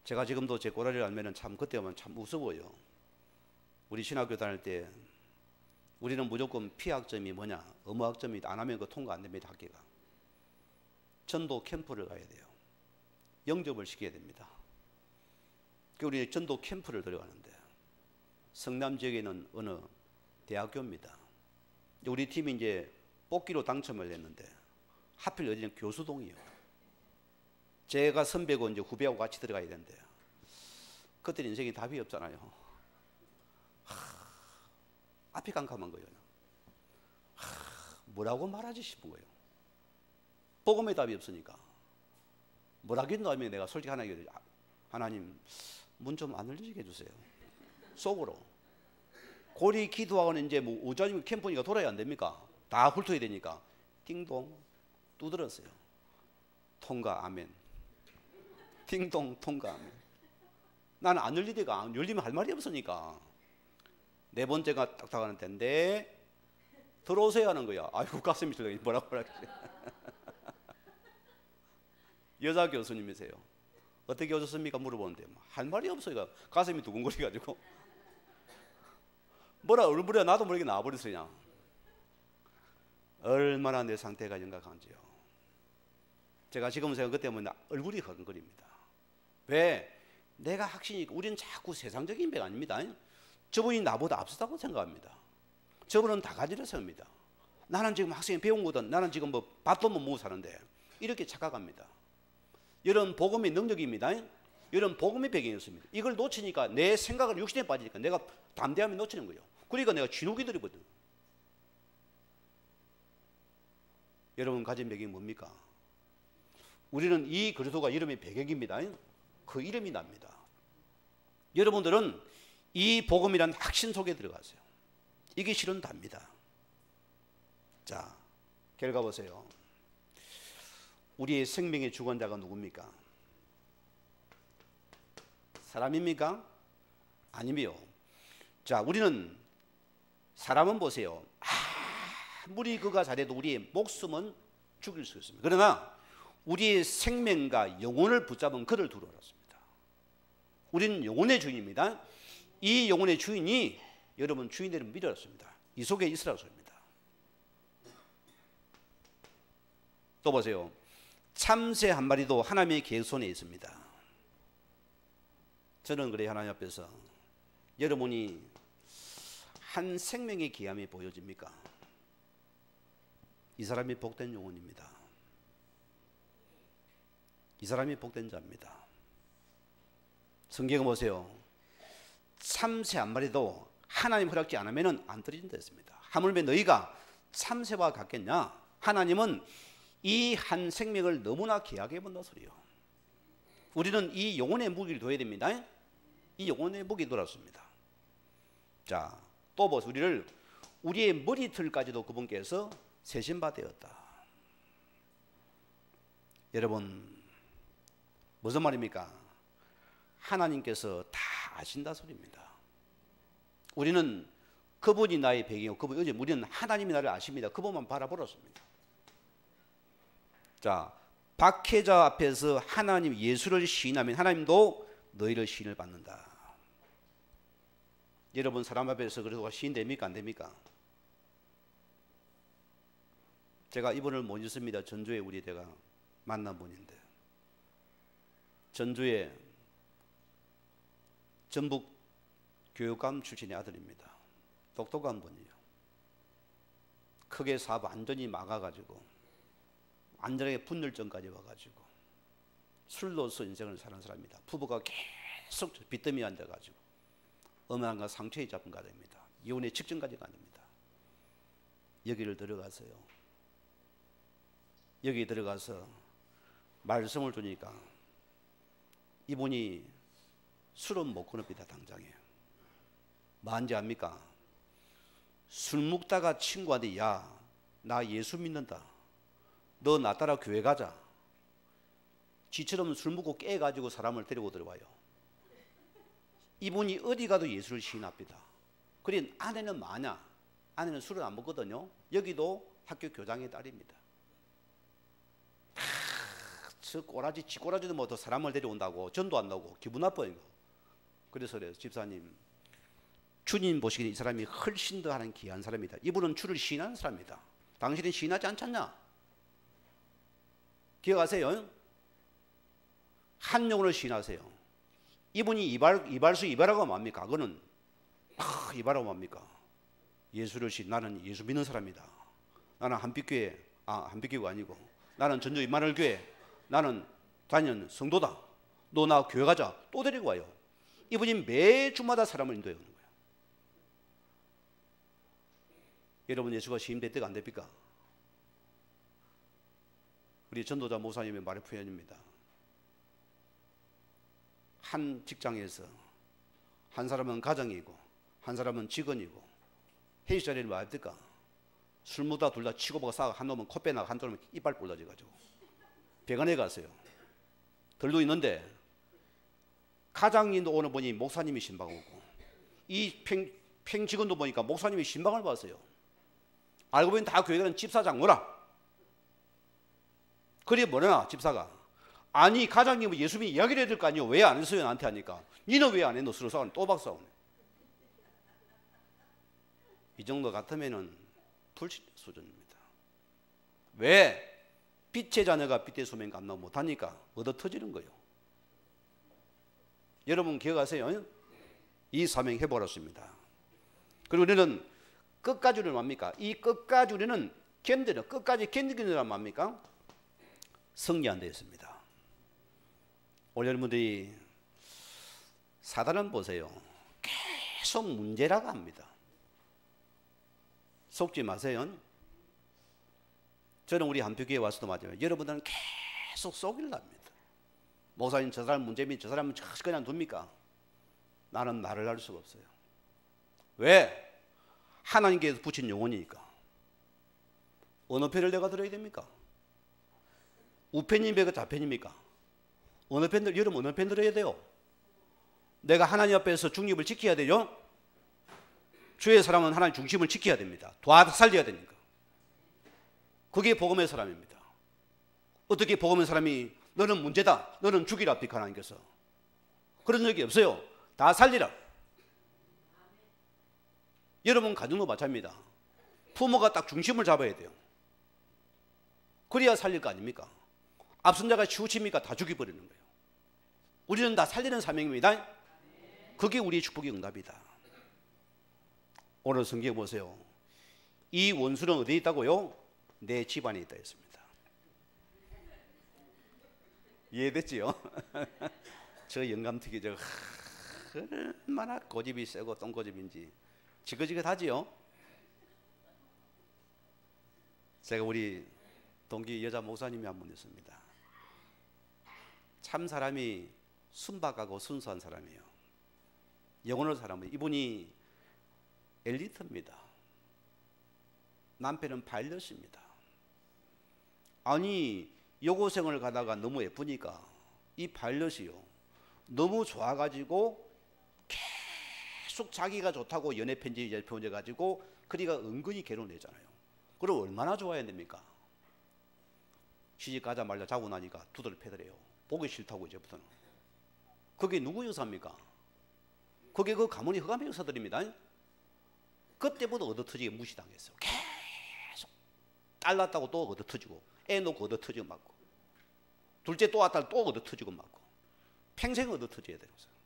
제가 지금도 제 꼬라리를 알면 참 그때 하면 참 무서워요. 우리 신학교 다닐 때 우리는 무조건 피학점이 뭐냐, 의무학점이 안 하면 그 통과 안 됩니다. 학기가. 전도 캠프를 가야 돼요. 영접을 시켜야 됩니다. 우리 전도 캠프를 들어가는데 성남 지역에는 어느 대학교입니다. 우리 팀이 이제 뽑기로 당첨을 했는데 하필 어디는 교수동이요. 제가 선배고 이제 후배하고 같이 들어가야 되는데 그때 인생에 답이 없잖아요. 앞이 깜깜한 거예요. 뭐라고 말하지 싶은 거예요. 복음의 답이 없으니까. 뭐라겠노 하면 내가 솔직히 하나님 문 좀 안 열리게 해주세요. 속으로. 고리 기도하고는 이제 뭐 우자님 캠프니까 돌아야 안 됩니까? 다 훑어야 되니까. 띵동 두드렸어요. 통과 아멘. 띵동 통과 아멘. 나는 안 열리니까, 안 열리면 할 말이 없으니까. 네 번째가 딱딱 하는 때인데 들어오세요 하는 거야. 아이고 가슴이 들려. 뭐라고 여자 교수님이세요. 어떻게 오셨습니까? 물어보는데 할 말이 없어요. 가슴이 두근거려가지고 뭐라 얼굴에 나도 모르게 나와버렸어요. 그냥. 얼마나 내 상태가 심각한지요. 제가 지금 생각 그 때문에 얼굴이 허근거립니다. 왜? 내가 확신이 우리는 자꾸 세상적인 배가 아닙니다. 저분이 나보다 앞서다고 생각합니다. 저분은 다 가지를 세웁니다. 나는 지금 학생이 배운 거든 나는 지금 뭐 밥도 못 먹고 사는데 이렇게 착각합니다. 이런 복음의 능력입니다. 이런 복음의 배경이었습니다. 이걸 놓치니까 내 생각을 육신에 빠지니까 내가 담대함이 놓치는 거예요. 그러니까 내가 진흙이 들이거든. 여러분 가진 배경이 뭡니까? 우리는 이 그리스도가 이름의 배경입니다. 그 이름이 납니다. 여러분들은 이 복음이란 확신 속에 들어가세요. 이게 실은 답니다. 자, 결과 보세요. 우리의 생명의 주관자가 누굽니까? 사람입니까? 아니며. 자, 우리는 사람은 보세요. 아무리 그가 잘해도 우리의 목숨은 죽일 수 있습니다. 그러나 우리의 생명과 영혼을 붙잡은 그를 두루 알았습니다. 우리는 영혼의 주인입니다. 이 영혼의 주인이 여러분 주인들을 믿어왔습니다. 이 속에 있으라고 소리입니다. 또 보세요. 참새 한 마리도 하나님의 계획 손에 있습니다. 저는 그래 하나님 앞에서 여러분이 한 생명의 귀함이 보여집니까? 이 사람이 복된 영혼입니다. 이 사람이 복된 자입니다. 성경을 보세요. 참새 한 마리도 하나님 허락지 않으면 안 떨어진다 했습니다. 하물며 너희가 참새와 같겠냐? 하나님은 이 한 생명을 너무나 귀하게 본다 소리요. 우리는 이 영혼의 무기를 둬야 됩니다. 이 영혼의 무기 돌았습니다. 자, 또 보세요. 우리의 머리털까지도 그분께서 세신 바 되었다. 여러분 무슨 말입니까? 하나님께서 다 아신다 소리입니다. 우리는 그분이 나의 배경이고 그분이 우리는 하나님이 나를 아십니다. 그분만 바라보았습니다. 자, 박해자 앞에서 하나님 예수를 시인하면 하나님도 너희를 시인을 받는다. 여러분 사람 앞에서 그래도 시인됩니까? 안 됩니까? 제가 이분을 못 잊습니다. 전주에 우리 제가 만난 분인데 전주에 전북 교육감 출신의 아들입니다. 똑똑한 분이에요. 크게 사업 완전히 막아가지고 완전하게 분열점까지 와가지고 술로서 인생을 사는 사람입니다. 부부가 계속 빚더미에 앉아가지고 어마어마한 상처에 잡힌 가정입니다. 이혼의 직전까지 갑니다. 여기를 들어가서요. 여기 들어가서 말씀을 주니까 이분이 술은 못 끊읍니다. 당장에. 뭐한지 압니까? 술 먹다가 친구한테 야, 나 예수 믿는다. 너 나 따라 교회 가자. 지처럼 술 먹고 깨가지고 사람을 데리고 들어와요. 이분이 어디 가도 예수를 시인합니다. 그래 아내는 뭐하냐? 아내는 술을 안 먹거든요. 여기도 학교 교장의 딸입니다. 저 꼬라지, 쥐꼬라지도 못해 사람을 데려온다고 전도 안 나오고 기분 나빠요. 그래서 그래요. 집사님, 주님 보시기에 이 사람이 훨씬 더 하는 귀한 사람이다. 이분은 주를 시인하는 사람이다. 당신은 시인하지 않잖냐? 기억하세요? 한 영혼을 시인하세요. 이분이 이발수 이발하고 뭡니까? 그거는 이발하고 뭡니까? 예수를 나는 예수 믿는 사람이다. 나는 한빛교회, 한빛교회가 아니고 나는 전주 임마누엘 교회, 나는 다니는 성도다. 너 나 교회 가자. 또 데리고 와요. 이분이 매주마다 사람을 인도해 오는 거예요. 여러분 예수가 시인됐다가 안 됩니까? 우리 전도자 목사님의 말의 표현입니다. 한 직장에서 한 사람은 가정이고 한 사람은 직원이고 회의 자리를 뭐 합니까? 술 먹다 둘 다 치고 보고 싸고 한 놈은 코 빼나가 한 놈은 이빨 볼라져가지고 배관에 갔어요. 들도 있는데 가장님도 오늘 보니 목사님이 신방 오고 이 평 직원도 보니까 목사님이 신방을 봤어요. 알고 보니 다 교회는 집사장 뭐라. 그래 뭐냐 집사가. 아니 가장님은 예수님이 이야기를 해야 될 거 아니에요. 왜 안 했어요 나한테 하니까. 니는 왜 안 했노? 서로 싸우네. 또 박 싸우네. 이 정도 같으면은 불신 수준입니다. 왜? 빛의 자녀가 빛의 소명 감당 못하니까 얻어 터지는 거예요. 여러분 기억하세요? 이 사명 해버렸습니다. 그리고 우리는 끝까지 우리는 뭡니까? 이 끝까지 우리는 견디는, 끝까지 견디기는 뭡니까? 승리한 데 있습니다. 오늘 여러분들이 사단은 보세요. 계속 문제라고 합니다. 속지 마세요. 저는 우리 한표교회에 와서도 맞아요. 여러분들은 계속 속이려 합니다. 목사님 저 사람 문제면 저 사람은 그냥 둡니까? 나는 말을 할 수가 없어요. 왜? 하나님께서 붙인 영혼이니까. 어느 편을 내가 들어야 됩니까? 우편입니까? 좌편입니까? 어느 편 여러분 어느 편 들어야 돼요? 내가 하나님 앞에서 중립을 지켜야 되죠? 주의 사람은 하나님 중심을 지켜야 됩니다. 도와 살려야 되니까. 그게 복음의 사람입니다. 어떻게 복음의 사람이 너는 문제다, 너는 죽이라 픽 하나님께서. 그런 적이 없어요. 다 살리라. 여러분 가정도 마찬가지입니다. 부모가 딱 중심을 잡아야 돼요. 그래야 살릴 거 아닙니까? 앞선 자가 치우칩니까? 다 죽여버리는 거예요. 우리는 다 살리는 사명입니다. 그게 우리의 축복의 응답이다. 오늘 성경에 보세요. 이 원수는 어디에 있다고요? 내 집안에 있다 했습니다. 이해됐지요? 저 영감특위 저 얼마나 고집이 세고 똥고집인지 지긋지긋하지요? 제가 우리 동기 여자 목사님이 한 분 있습니다. 참 사람이 순박하고 순수한 사람이에요. 영혼의 사람은 이분이 엘리트입니다. 남편은 파일럿입니다. 아니 여고생을 가다가 너무 예쁘니까 이 파일럿이요 너무 좋아가지고 계속 자기가 좋다고 연애 편지 보내가지고 그리가 은근히 결혼했잖아요. 그럼 얼마나 좋아야 됩니까? 시집 가자마자 자고 나니까 두들패더래요. 보기 싫다고 이제부터는. 그게 누구 여사입니까? 그게 그 가문이 허감의 여사들입니다. 그때부터 얻어터지게 무시당했어요. 계속 딸 낳았다고 또 얻어터지고 애 놓고 얻어터지고 맞고 둘째 또 왔다 또 얻어터지고 맞고 평생 얻어터져야 되는 거예요.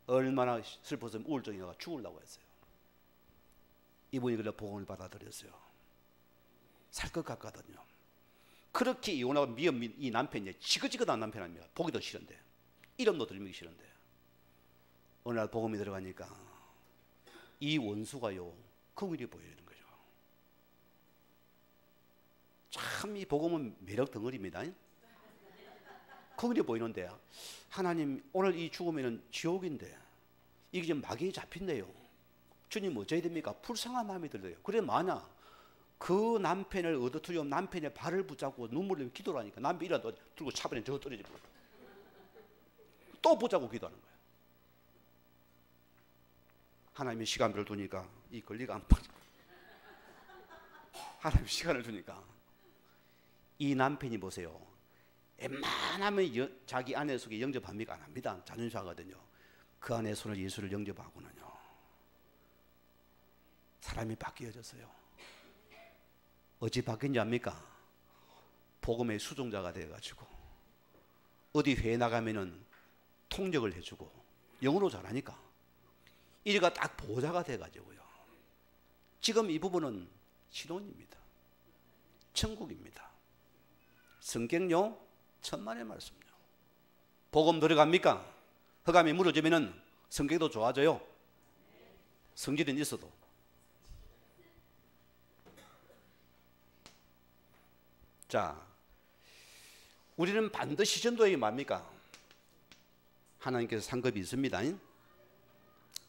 얼마나 슬퍼서 우울증이 나가 죽으려고 했어요. 이분이 그래 복음을 받아들였어요. 살 것 같거든요. 그렇게 이혼하고 미운 이 남편이 지긋지긋한 남편 아닙니까? 보기도 싫은데 이름도 들리기 싫은데 어느 날 복음이 들어가니까 이 원수가요 긍휼히 보이는 거죠. 참 이 복음은 매력 덩어리입니다. 긍휼히 보이는데 하나님 오늘 이 죽으면 지옥인데 이게 지금 마귀에 잡힌대요. 주님 어찌해야 됩니까? 불쌍한 마음이 들어요. 그래 만약 그 남편을 얻어투려 남편의 발을 붙잡고 눈물을 기도를 하니까 남편이 이라도 들고 차버리면 저거 떨어지고 또 붙잡고 기도하는 거예요. 하나님이 시간을 두니까 이 권리가 안 빠지고 하나님이 시간을 두니까 이 남편이 보세요. 웬만하면 자기 아내 속에 영접합니까? 안 합니다. 자존심하거든요. 그 아내 손을 예수를 영접하고는요 사람이 바뀌어졌어요. 어찌 바뀐지 압니까? 복음의 수종자가 되어가지고 어디 회에 나가면은 통역을 해주고 영어로 잘하니까 이리가 딱 보호자가 돼가지고요. 지금 이 부분은 신혼입니다. 천국입니다. 성경요 천만의 말씀요. 복음 들어갑니까? 흑암이 무너지면은 성격도 좋아져요. 성질은 있어도. 자, 우리는 반드시 전도에 뭡니까? 하나님께서 상급이 있습니다.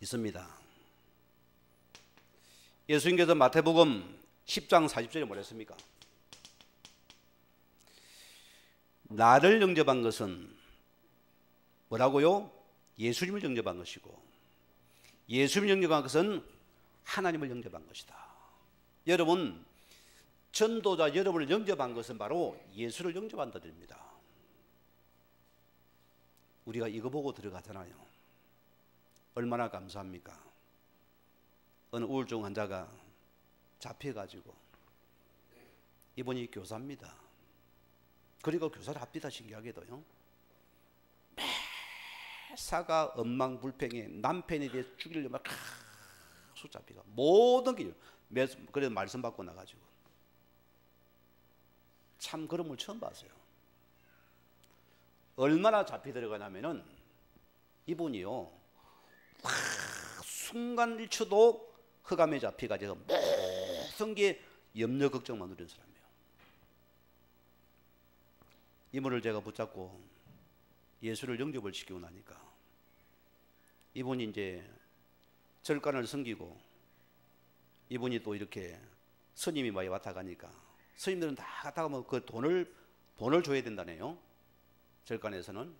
있습니다. 예수님께서 마태복음 10장 40절에 뭐랬습니까? 나를 영접한 것은 뭐라고요? 예수님을 영접한 것이고, 예수님을 영접한 것은 하나님을 영접한 것이다. 여러분, 전도자 여러분을 영접한 것은 바로 예수를 영접한다 뜻입니다. 우리가 이거 보고 들어가잖아요. 얼마나 감사합니까? 어느 우울증 환자가 잡혀가지고, 이분이 교사입니다. 그리고 교사를 합니다. 신기하게도요. 매사가 엉망불평에 남편에 대해 죽이려면 수 잡히가 모든 게 그래서 말씀 받고 나가지고 참 그런 걸 처음 봤어요. 얼마나 잡혀 들어가냐면은 이분이요 순간 1초도 흑암에 잡혀가지고 모든 게 염려 걱정만 누리는 사람이에요. 이분을 제가 붙잡고 예수를 영접을 시키고 나니까 이분이 이제 절간을 섬기고 이분이 또 이렇게 스님이 많이 왔다 가니까 스님들은 다 갔다 가면 그 돈을 줘야 된다네요. 절간에서는.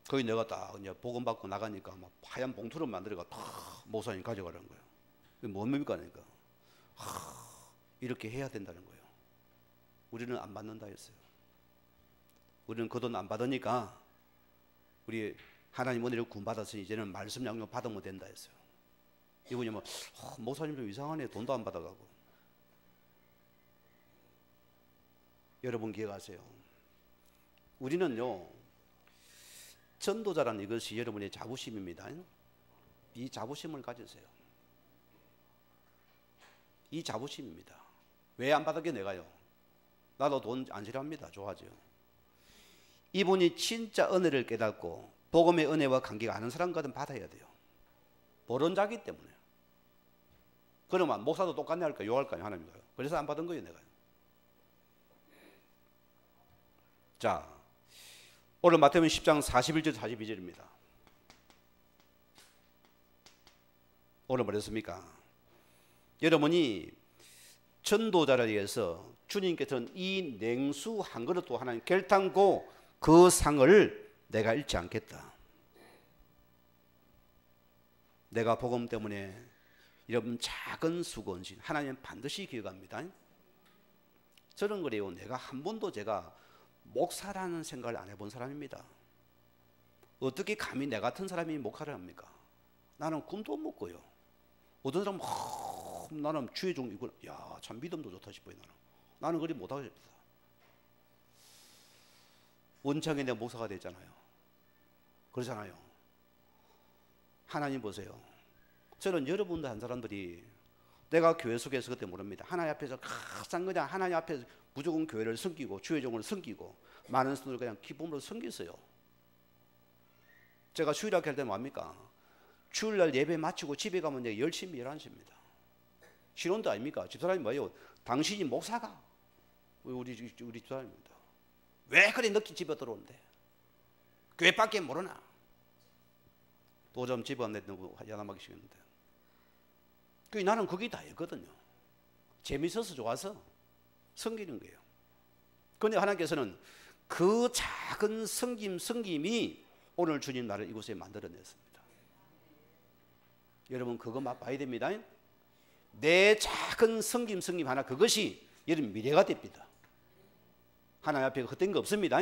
거기 내가 딱 이제 복음 받고 나가니까 막 하얀 봉투를 만들어가 탁 목사님 가져가라는 거예요. 그게 뭡니까? 그러니까 이렇게 해야 된다는 거예요. 우리는 안 받는다 했어요. 우리는 그 돈 안 받으니까 우리 하나님 은혜를 구원받았으니 이제는 말씀 양육 받으면 된다 했어요. 이분이 뭐 목사님 좀 이상하네. 돈도 안 받아가고. 여러분 기억하세요. 우리는요 전도자라는 이것이 여러분의 자부심입니다. 이 자부심을 가지세요. 이 자부심입니다. 왜 안 받았게 내가요? 나도 돈 안 싫어합니다. 좋아하죠. 이분이 진짜 은혜를 깨닫고 복음의 은혜와 관계가 아는 사람과는 받아야 돼요. 모르는 자기 때문에. 그러면 목사도 똑같네 할까 욕할까요? 하나님가요? 그래서 안 받은 거예요 내가. 자, 오늘 마태복음 10장 41절 42절입니다. 오늘 뭐랬습니까? 여러분이 전도자를 위해서 주님께서는 이 냉수 한 그릇도 하나님 결단코 그 상을 내가 잃지 않겠다. 내가 복음 때문에 여러분 작은 수고원신 하나님은 반드시 기억합니다. 저는 그래요. 내가 한 번도 제가 목사라는 생각을 안 해본 사람입니다. 어떻게 감히 내 같은 사람이 목사를 합니까? 나는 꿈도 못 꿔요. 어떤 사람은 나는 주의 종이구나. 야, 참 믿음도 좋다 싶어요. 나는 그리 못하겠다. 원창에 내 목사가 됐잖아요. 그러잖아요. 하나님 보세요. 저는 여러분들 한 사람들이 내가 교회 속에서 그때 모릅니다. 하나님 앞에서 가장 그냥 하나님 앞에서 무조건 교회를 섬기고 주의 종을 섬기고 많은 분들 그냥 기쁨으로 섬겼어요. 제가 주일학교 할 때 뭐합니까? 주일날 예배 마치고 집에 가면 내가 열심히 일하십니다. 신혼도 아닙니까? 집사람이 뭐예요? 당신이 목사가 우리 집사람입니다. 왜 그래 늦게 집에 들어오는데? 교회밖에 모르나? 또 좀 집에 왔는데 너무 야단하기 싫었는데. 나는 그게 다였거든요. 재밌어서 좋아서 섬기는 거예요. 그런데 하나님께서는 그 작은 섬김이 오늘 주님 나를 이곳에 만들어냈습니다. 여러분 그거 봐야 됩니다. 내 작은 섬김 하나 그것이 여러분 미래가 됩니다. 하나님 앞에 헛된 거 없습니다.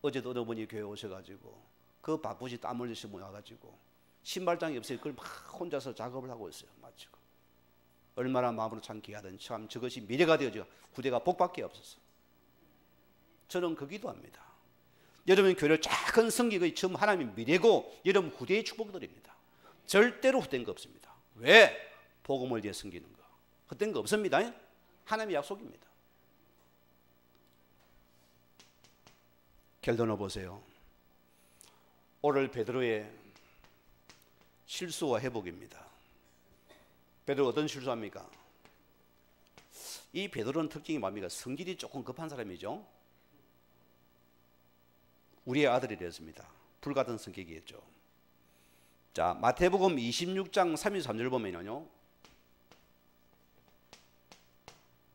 어제도 어느 분이 교회 오셔가지고 그 바쁘시 땀 흘리시고 와가지고 신발장이 없어요. 그걸 막 혼자서 작업을 하고 있어요. 마치고 얼마나 마음으로 참 귀하든 참 저것이 미래가 되어져 후대가 복밖에 없었어. 저는 그 기도합니다. 여러분 교회를 작은 성격의 처음 하나님의 미래고 여러분 후대의 축복드립니다. 절대로 헛된 거 없습니다. 왜? 복음을 위해 섬기는 거. 헛된 거 없습니다. 하나님의 약속입니다. 결론을 보세요. 오늘 베드로의 실수와 회복입니다. 베드로 어떤 실수합니까? 이 베드로는 특징이 뭡니까? 성질이 조금 급한 사람이죠. 우리의 아들이 되었습니다. 불같은 성격이었죠. 자, 마태복음 26장 33절 보면요.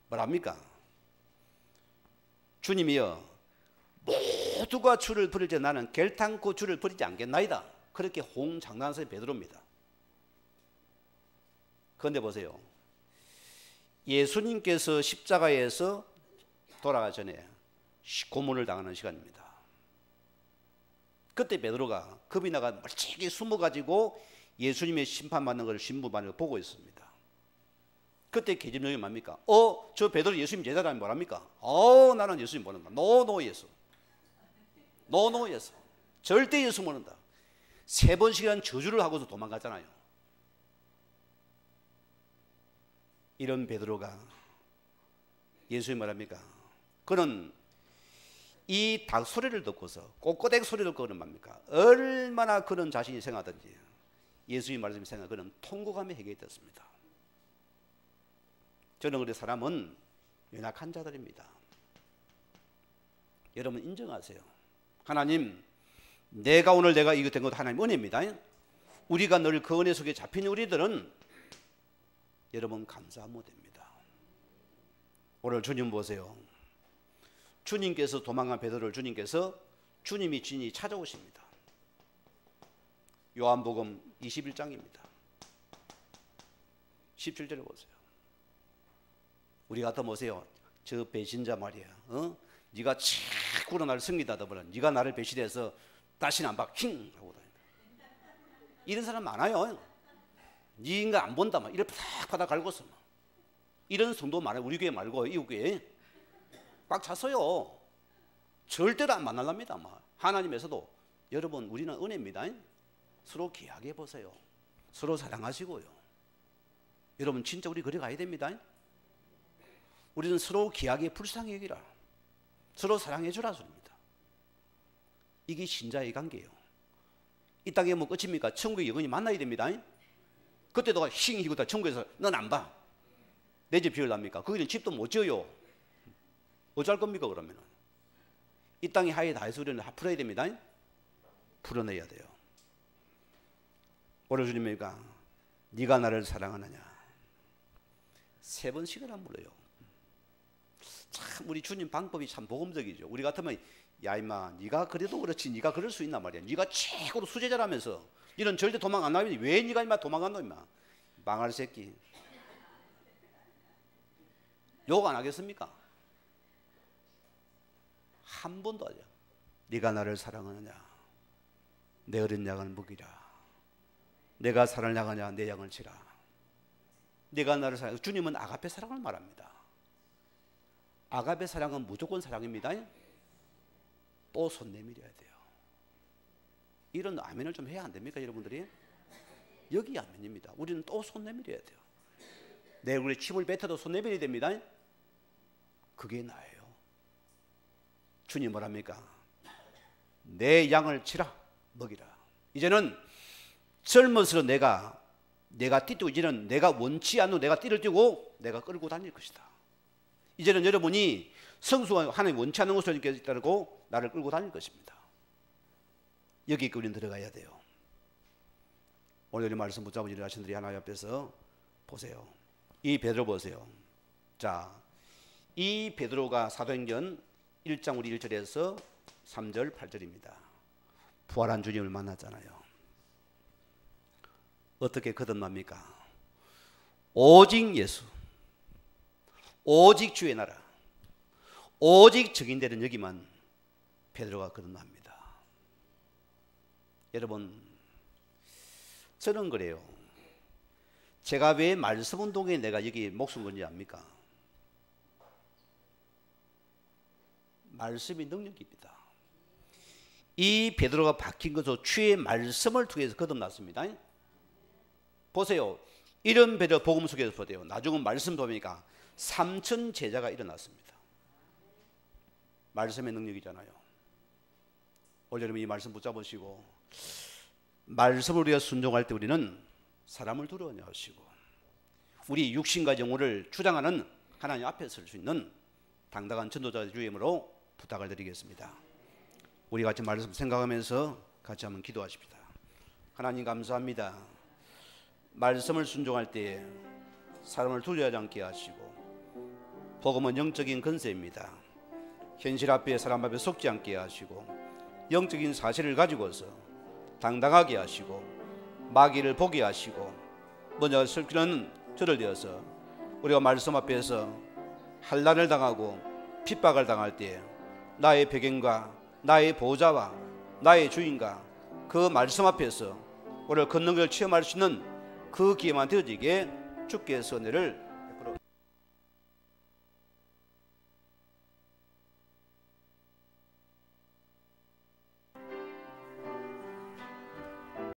뭐랍니까? 주님이여 모두가 주를 버릴지 나는 결탄코 주를 버리지 않겠나이다. 그렇게 홍장난하는 베드로입니다. 그런데 보세요. 예수님께서 십자가에서 돌아가기 전에 고문을 당하는 시간입니다. 그때 베드로가 겁이 나가 멀찍이 숨어가지고 예수님의 심판받는 것을 신부반을 보고 있습니다. 그때 계집령이 뭡니까? 저 베드로 예수님 제자라면 뭐랍니까? 나는 예수님 모른다. 노 예수. 노 예수. 절대 예수 모른다. 3번씩이란 저주를 하고서 도망갔잖아요. 이런 베드로가 예수님 뭐랍니까? 그는 이 닭 소리를 듣고서 꼬꼬댁 소리를 듣고는 뭡니까? 얼마나 그런 자신이 생각하든지 예수님 말씀이 생각 그는 통곡하며 해결됐습니다. 저는 우리 사람은 연약한 자들입니다. 여러분 인정하세요. 하나님, 내가 이거 된 것도 하나님 은혜입니다. 우리가 늘 그 은혜 속에 잡힌 우리들은 여러분 감사하면 됩니다. 오늘 주님 보세요. 주님께서 도망간 베드로를 주님이 진히 찾아오십니다. 요한복음 21장입니다. 17절에 보세요. 우리 같아 보세요. 저 배신자 말이야. 네가 자꾸 나를 승리하다 보면 네가 나를 배신해서 다시는 안 봐. 힝 하고 다닌다. 이런 사람 많아요. 네 인간 안 본다 막 이렇게 파닥파닥 갈고서 막. 이런 성도 많아요. 우리 교회 말고 이웃 교회 꽉 찼어요. 절대로 안 만날랍니다. 막. 하나님에서도 여러분 우리는 은혜입니다. 서로 귀하게 보세요. 서로 사랑하시고요. 여러분 진짜 우리 그래 가야 됩니다. 우리는 서로 귀하게 불쌍히 여기라. 서로 사랑해 주라 소리입니다. 이게 신자의 관계예요. 이 땅에 뭐 끝입니까? 천국에 영원히 만나야 됩니다. 그때 너가 힝 히고 다 천국에서 넌 안 봐. 내 집 비울랍니까? 거기는 집도 못 지어요. 어쩔 겁니까 그러면은? 이 땅에 하에 다 해서 우리는 풀어야 됩니다. 풀어내야 돼요. 오늘 주님이가 네가 나를 사랑하느냐 3번씩이나 물어요. 참 우리 주님 방법이 참 복음적이죠. 우리 같으면 야 임마 네가 그래도 그렇지 네가 그럴 수 있단 말이야. 네가 최고로 수제자라면서 이런 절대 도망 안 나면 왜 네가 임마 도망간노 임마. 망할 새끼. 욕 안 하겠습니까? 한 번도 하죠. 네가 나를 사랑하느냐 내 어린 양을 먹이라. 내가 사랑을 향하냐 내 양을 치라. 네가 나를 사랑해. 주님은 아가페 사랑을 말합니다. 아가페 사랑은 무조건 사랑입니다. 또 손 내밀어야 돼요. 이런 아멘을 좀 해야 안 됩니까 여러분들이? 여기 아멘입니다. 우리는 또 손 내밀어야 돼요. 내 얼굴에 침을 뱉어도 손 내밀어야 됩니다. 그게 나예요. 주님 뭐랍니까? 내 양을 치라 먹이라. 이제는 젊어서 내가 띠고 이제는 내가 원치 않는 내가 띠를 띠고 내가 끌고 다닐 것이다. 이제는 여러분이 성수와 하나님 원치 않는 것을 따르고 나를 끌고 다닐 것입니다. 여기 우리는 들어가야 돼요. 오늘 말씀 붙잡고 일하신 분들이 하나님 앞에서 보세요. 이 베드로 보세요. 자, 이 베드로가 사도행전 1장 우리 1절에서 3절 8절입니다. 부활한 주님을 만났잖아요. 어떻게 거듭납니까? 오직 예수, 오직 주의 나라, 오직 증인되는 여기만 베드로가 거듭납니다. 여러분 저는 그래요. 제가 왜 말씀 운동에 내가 여기 목숨 건지 압니까? 말씀이 능력입니다. 이 베드로가 바뀐 것은 주의 말씀을 통해서 거듭났습니다. 보세요. 이런 베드로 복음 속에서 보세요. 나중은 말씀 보니까 3천 제자가 일어났습니다. 말씀의 능력이잖아요. 오늘 여러분 이 말씀 붙잡으시고 말씀을 우리가 순종할 때 우리는 사람을 두려워하냐 하시고 우리 육신과 영혼을 주장하는 하나님 앞에 설 수 있는 당당한 전도자의 주임으로 부탁을 드리겠습니다. 우리 같이 말씀 생각하면서 같이 한번 기도하십시다. 하나님 감사합니다. 말씀을 순종할 때에 사람을 두려워하지 않게 하시고 복음은 영적인 권세입니다. 현실 앞에 사람 앞에 속지 않게 하시고 영적인 사실을 가지고서 당당하게 하시고 마귀를 보게 하시고 먼저 슬기는 저를 되어서 우리가 말씀 앞에서 환난을 당하고 핍박을 당할 때 나의 배경과 나의 보호자와 나의 주인과 그 말씀 앞에서 우리를 걷는 걸 체험할 수 있는 그 기회만 되어지게 주께서 은혜를